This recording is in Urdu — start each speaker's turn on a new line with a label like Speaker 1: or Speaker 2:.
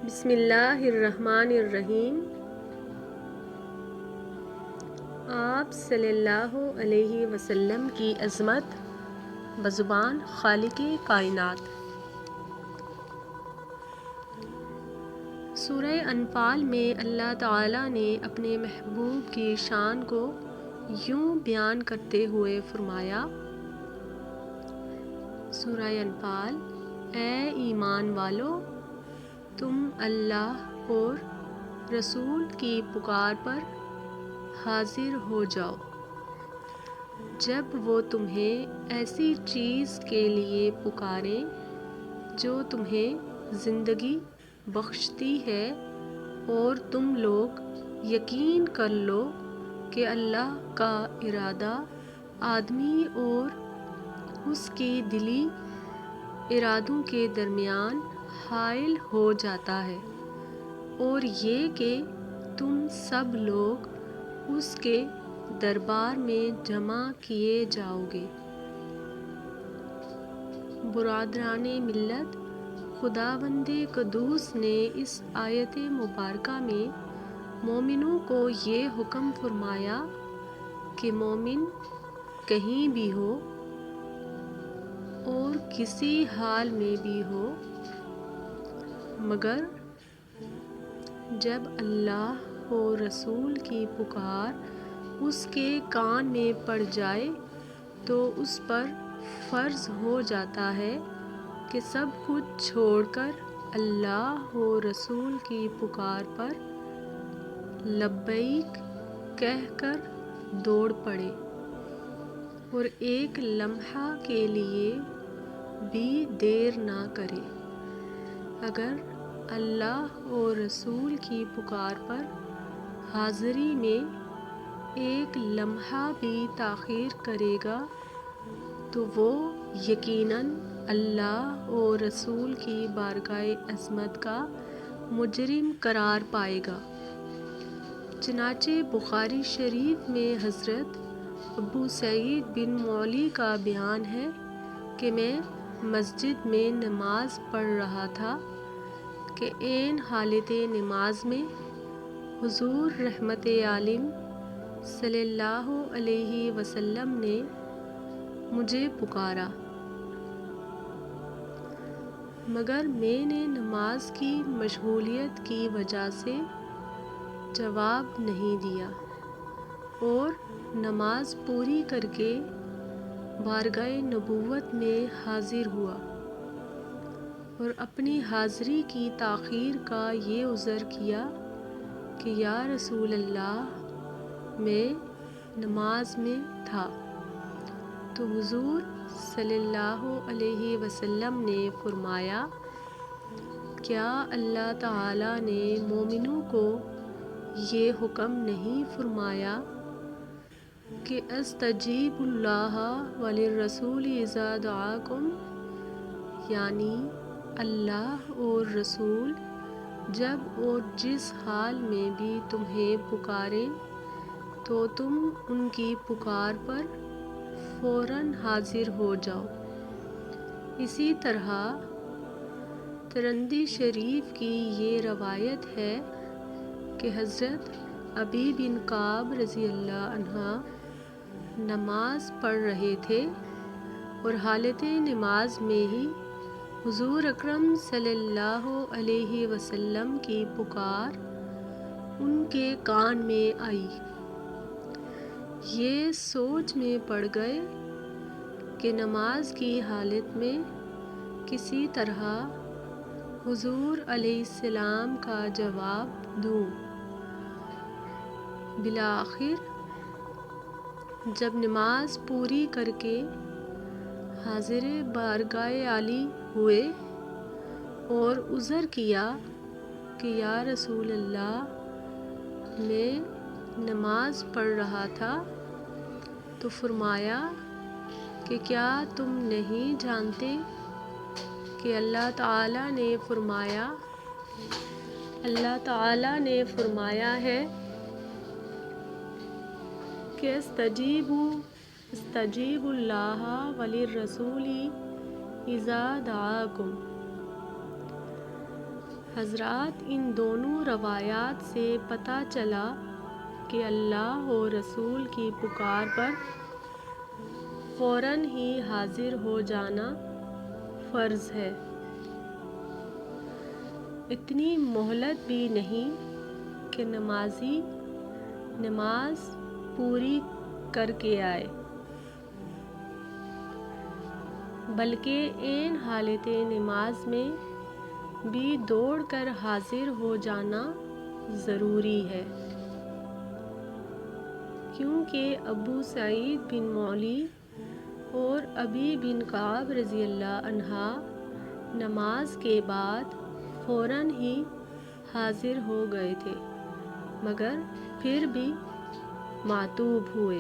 Speaker 1: بسم اللہ الرحمن الرحیم۔ آپ صلی اللہ علیہ وسلم کی عظمت بزبان خالق کائنات۔ سورہ انفال میں اللہ تعالیٰ نے اپنے محبوب کی شان کو یوں بیان کرتے ہوئے فرمایا، سورہ انفال، اے ایمان والو، تم اللہ اور رسول کی پکار پر حاضر ہو جاؤ جب وہ تمہیں ایسی چیز کے لیے پکاریں جو تمہیں زندگی بخشتی ہے، اور تم لوگ یقین کر لو کہ اللہ کا ارادہ آدمی اور اس کی دلی ارادوں کے درمیان حائل ہو جاتا ہے، اور یہ کہ تم سب لوگ اس کے دربار میں جمع کیے جاؤ گے۔ برادران ملت، خداوند قدوس نے اس آیت مبارکہ میں مومنوں کو یہ حکم فرمایا کہ مومن کہیں بھی ہو اور کسی حال میں بھی ہو، مگر جب اللہ اور رسول کی پکار اس کے کان میں پڑ جائے تو اس پر فرض ہو جاتا ہے کہ سب کچھ چھوڑ کر اللہ اور رسول کی پکار پر لبیک کہہ کر دوڑ پڑے، اور ایک لمحہ کے لیے بھی دیر نہ کرے۔ اگر اللہ اور رسول کی پکار پر حاضری میں ایک لمحہ بھی تاخیر کرے گا تو وہ یقیناً اللہ اور رسول کی بارگاہ عظمت کا مجرم قرار پائے گا۔ چنانچہ بخاری شریف میں حضرت ابو سعید بن معلی کا بیان ہے کہ میں مسجد میں نماز پڑھ رہا تھا کہ عین حالت نماز میں حضور رحمت عالم صلی اللہ علیہ وسلم نے مجھے پکارا، مگر میں نے نماز کی مشغولیت کی وجہ سے جواب نہیں دیا، اور نماز پوری کر کے بارگاہ نبوت میں حاضر ہوا، اور اپنی حاضری کی تاخیر کا یہ عذر کیا کہ یا رسول اللہ، میں نماز میں تھا۔ تو حضور صلی اللہ علیہ وسلم نے فرمایا، کیا اللہ تعالیٰ نے مومنوں کو یہ حکم نہیں فرمایا کہ استجیبوا اللہ وللرسول اذا دعاکم، یعنی اللہ اور رسول جب اور جس حال میں بھی تمہیں پکاریں تو تم ان کی پکار پر فوراً حاضر ہو جاؤ۔ اسی طرح ترمذی شریف کی یہ روایت ہے کہ حضرت ابی بن کعب رضی اللہ عنہ نماز پڑھ رہے تھے، اور حالت نماز میں ہی حضور اکرم صلی اللہ علیہ وسلم کی پکار ان کے کان میں آئی۔ یہ سوچ میں پڑ گئے کہ نماز کی حالت میں کسی طرح حضور علیہ السلام کا جواب دوں۔ بالآخر جب نماز پوری کر کے حاضر بارگاہ عالی ہوئے اور عذر کیا کہ یا رسول اللہ، میں نماز پڑھ رہا تھا، تو فرمایا کہ کیا تم نہیں جانتے کہ اللہ تعالیٰ نے فرمایا ہے کہ استجیبوا اللہ وللرسول اذا دعاکم۔ حضرات ان دونوں روایات سے پتہ چلا کہ اللہ و رسول کی پکار پر فوراً ہی حاضر ہو جانا فرض ہے۔ اتنی مہلت بھی نہیں کہ نمازی نماز پوری کر کے آئے، بلکہ عین حالت نماز میں بھی دوڑ کر حاضر ہو جانا ضروری ہے، کیونکہ ابو سعید بن مولی اور ابی بن کعب رضی اللہ عنہ نماز کے بعد فوراً ہی حاضر ہو گئے تھے، مگر پھر بھی معتوب ہوئے۔